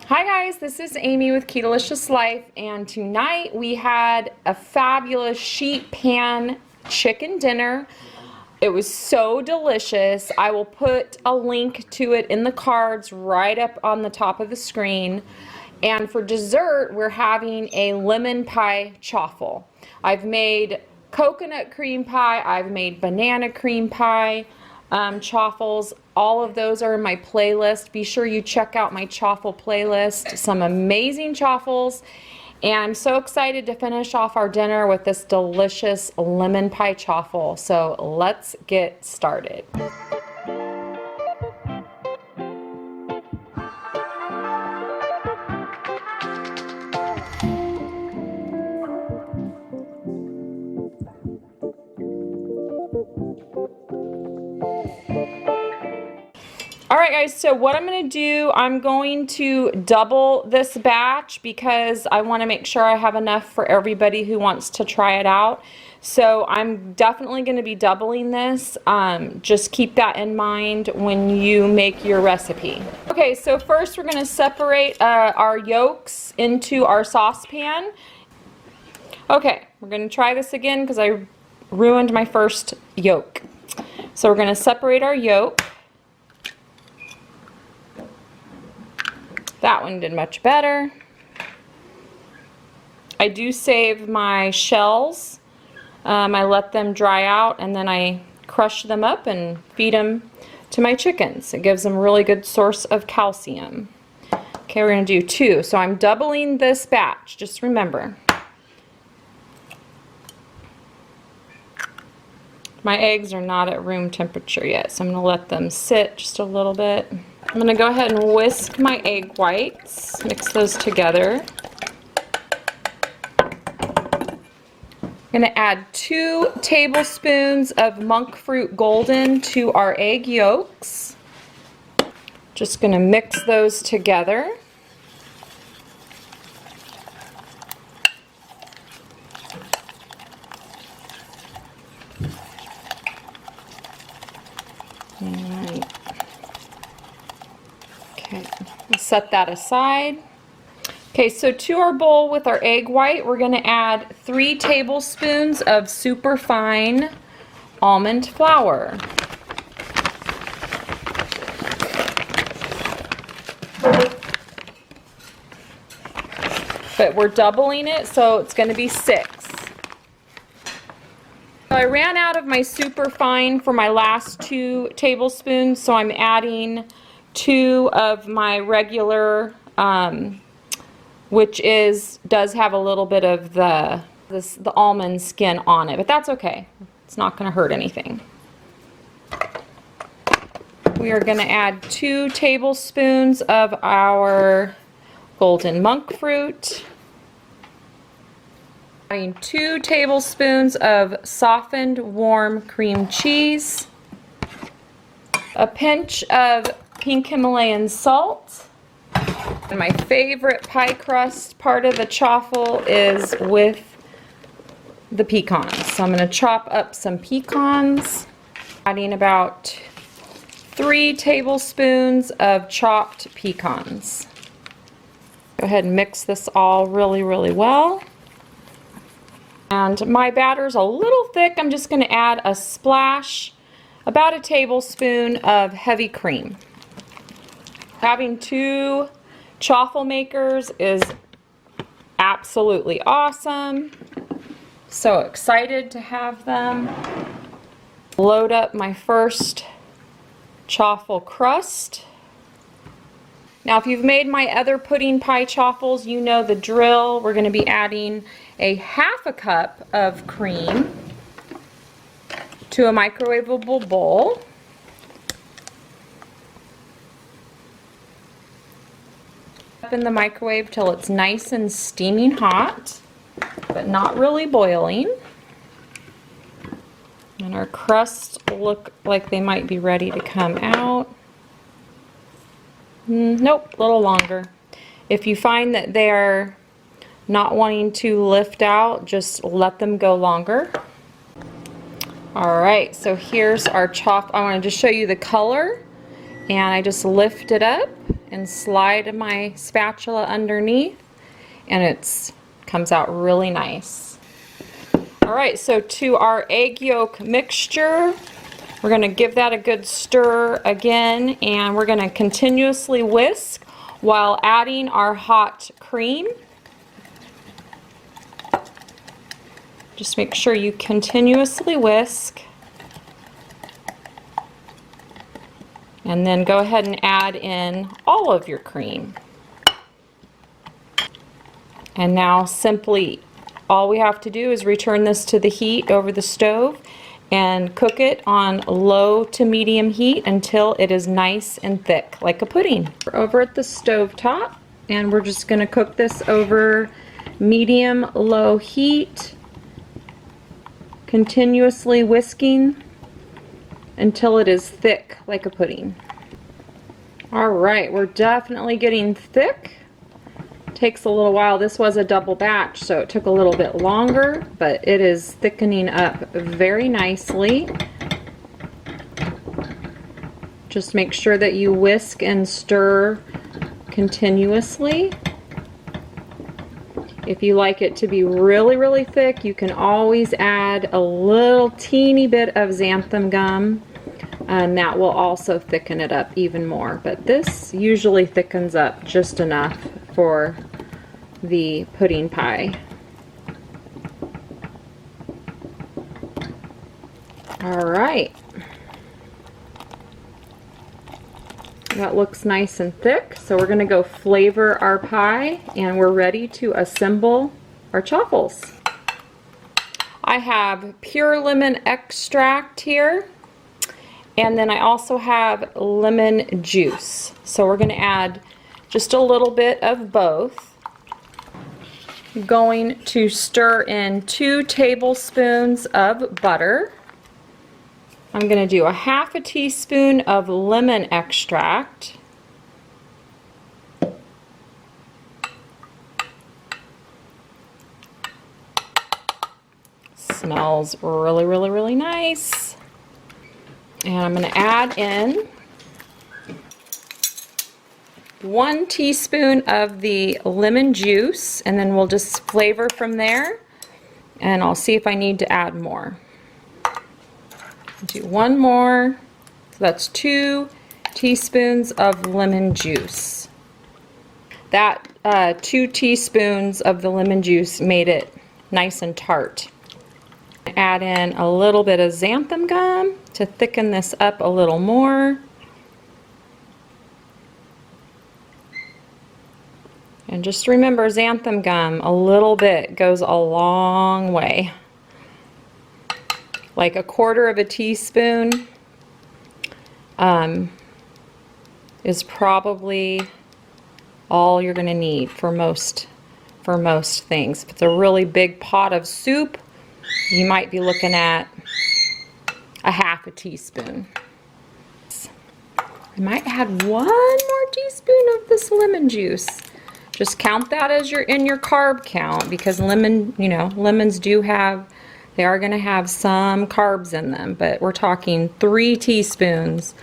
Hi guys, this is Amy with KETOLISCIOUS Life, and tonight we had a fabulous sheet pan chicken dinner. It was so delicious. I will put a link to it in the cards right up on the top of the screen. And for dessert, we're having a lemon pie chaffle. I've made coconut cream pie, I've made banana cream pie, chaffles. All of those are in my playlist. Be sure you check out my chaffle playlist. Some amazing chaffles. And I'm so excited to finish off our dinner with this delicious lemon pie chaffle. So let's get started. Alright guys, so what I'm going to do, I'm going to double this batch because I want to make sure I have enough for everybody who wants to try it out. So I'm definitely going to be doubling this. Just keep that in mind when you make your recipe. Okay, so first we're going to separate our yolks into our saucepan. Okay, we're going to try this again because I ruined my first yolk. So we're going to separate our yolk. That one did much better. I do save my shells. I let them dry out and then I crush them up and feed them to my chickens. It gives them a really good source of calcium. Okay, we're going to do 2. So I'm doubling this batch, just remember. My eggs are not at room temperature yet, so I'm going to let them sit just a little bit. I'm going to go ahead and whisk my egg whites, mix those together. I'm going to add 2 tablespoons of monk fruit golden to our egg yolks. Just going to mix those together. We'll set that aside. Okay, so to our bowl with our egg white, we're going to add 3 tablespoons of super fine almond flour. But we're doubling it, so it's going to be 6. So I ran out of my super fine for my last 2 tablespoons, so I'm adding 2 of my regular, which does have a little bit of the almond skin on it, but that's okay. It's not going to hurt anything. We are going to add 2 tablespoons of our golden monk fruit. Adding 2 tablespoons of softened warm cream cheese. A pinch of pink Himalayan salt. And my favorite pie crust part of the chaffle is with the pecans. So I'm going to chop up some pecans, adding about 3 tablespoons of chopped pecans. Go ahead and mix this all really, really well. And my batter's a little thick. I'm just going to add a splash, about a tablespoon of heavy cream. Having 2 chaffle makers is absolutely awesome. So excited to have them. Load up my first chaffle crust. Now if you've made my other pudding pie chaffles, you know the drill. We're going to be adding a ½ cup of cream to a microwavable bowl. Up in the microwave till it's nice and steaming hot, but not really boiling. And our crusts look like they might be ready to come out. Nope, a little longer. If you find that they're not wanting to lift out, just let them go longer. Alright, so here's our chaff. I want to just show you the color, and I just lift it up and slide my spatula underneath, and it comes out really nice. All right, so to our egg yolk mixture, we're going to give that a good stir again, and we're going to continuously whisk while adding our hot cream. Just make sure you continuously whisk. And then go ahead and add in all of your cream. And now simply all we have to do is return this to the heat over the stove and cook it on low to medium heat until it is nice and thick, like a pudding. We're over at the stove top, and we're just gonna cook this over medium-low heat, continuously whisking until it is thick like a pudding. All right, we're definitely getting thick. Takes a little while. This was a double batch, so it took a little bit longer, but it is thickening up very nicely. Just make sure that you whisk and stir continuously. If you like it to be really, really thick, you can always add a little teeny bit of xanthan gum, and that will also thicken it up even more. But this usually thickens up just enough for the pudding pie. All right. That looks nice and thick, so we're going to go flavor our pie, and we're ready to assemble our chaffles. I have pure lemon extract here, and then I also have lemon juice. So we're going to add just a little bit of both. I'm going to stir in 2 tablespoons of butter. I'm going to do a half a teaspoon of lemon extract. Smells really, really, really nice. And I'm going to add in 1 teaspoon of the lemon juice, and then we'll just flavor from there, and I'll see if I need to add more. Do 1 more, so that's 2 teaspoons of lemon juice. That 2 teaspoons of the lemon juice made it nice and tart. Add in a little bit of xanthan gum to thicken this up a little more. And just remember, xanthan gum, a little bit goes a long way. Like 1/4 of a teaspoon is probably all you're going to need for most things. If it's a really big pot of soup, you might be looking at a half a teaspoon. I might add 1 more teaspoon of this lemon juice. Just count that as in your carb count, because lemons they are going to have some carbs in them, but we're talking 3 teaspoons,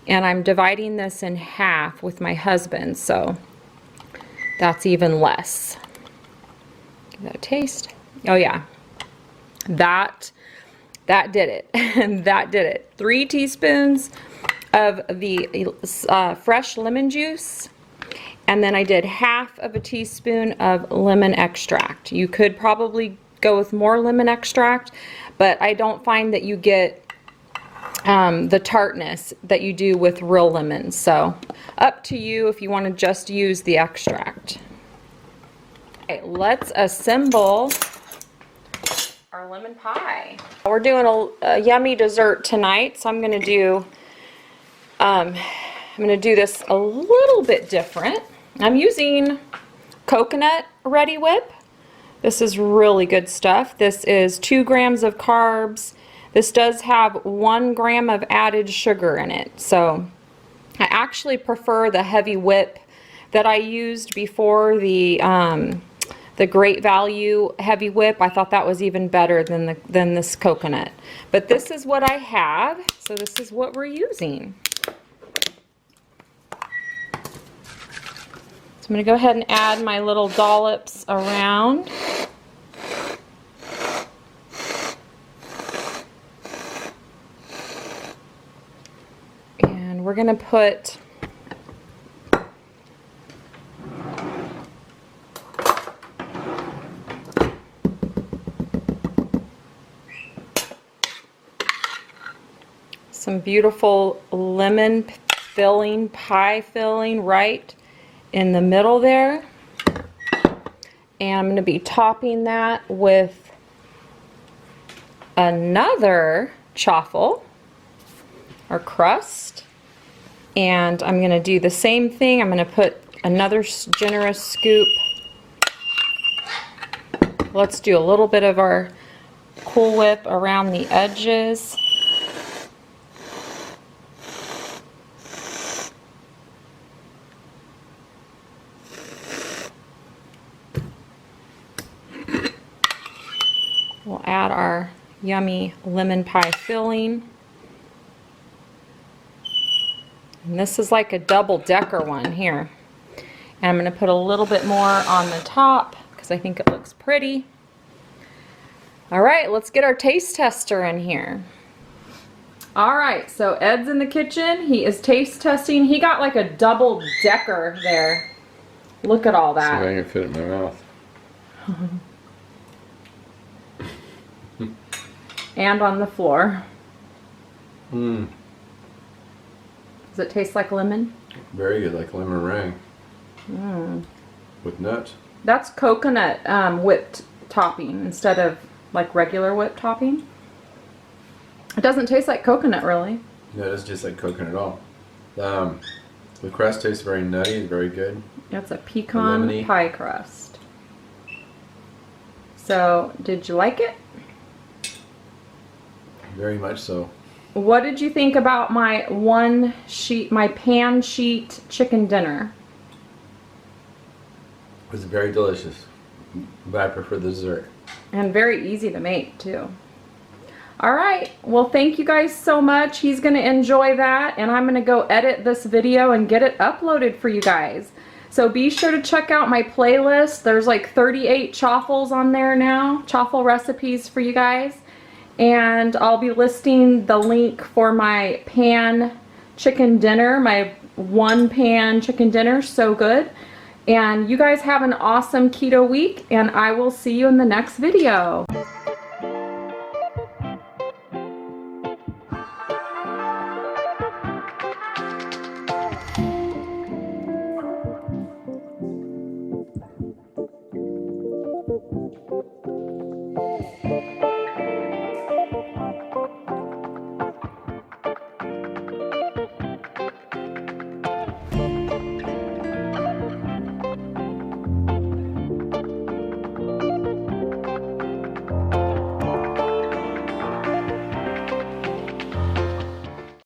and I'm dividing this in half with my husband, so that's even less. Give that a taste. Oh yeah, that did it. That did it. 3 teaspoons of the fresh lemon juice. And then I did half of a teaspoon of lemon extract. You could probably go with more lemon extract, but I don't find that you get the tartness that you do with real lemons. So up to you if you want to just use the extract. Okay, let's assemble our lemon pie. We're doing a yummy dessert tonight, so I'm going to do this a little bit different. I'm using coconut Ready Whip. This is really good stuff. This is 2 grams of carbs. This does have 1 gram of added sugar in it. So I actually prefer the heavy whip that I used before, the Great Value heavy whip. I thought that was even better than this coconut. But this is what I have, so this is what we're using. So I'm going to go ahead and add my little dollops around. And we're going to put some beautiful lemon filling, pie filling right in the middle there. And I'm going to be topping that with another chaffle or crust. And I'm going to do the same thing. I'm going to put another generous scoop. Let's do a little bit of our Cool Whip around the edges. We'll add our yummy lemon pie filling. And this is like a double-decker one here. And I'm going to put a little bit more on the top because I think it looks pretty. All right, let's get our taste tester in here. All right, so Ed's in the kitchen. He is taste testing. He got like a double-decker there. Look at all that. See if I can fit it in my mouth. And on the floor. Mmm. Does it taste like lemon? Very good, like lemon meringue. Mmm. With nuts. That's coconut whipped topping instead of like regular whipped topping. It doesn't taste like coconut really. No, it doesn't taste like coconut at all. The crust tastes very nutty, very good. It's a pecan pie crust. So, did you like it? Very much so. What did you think about my my pan sheet chicken dinner? It was very delicious, but I prefer the dessert. And very easy to make too. Alright, well thank you guys so much. He's going to enjoy that, and I'm going to go edit this video and get it uploaded for you guys. So be sure to check out my playlist. There's like 38 chaffles on there now, chaffle recipes for you guys. And I'll be listing the link for my pan chicken dinner, my one pan chicken dinner, so good. And you guys have an awesome keto week, and I will see you in the next video.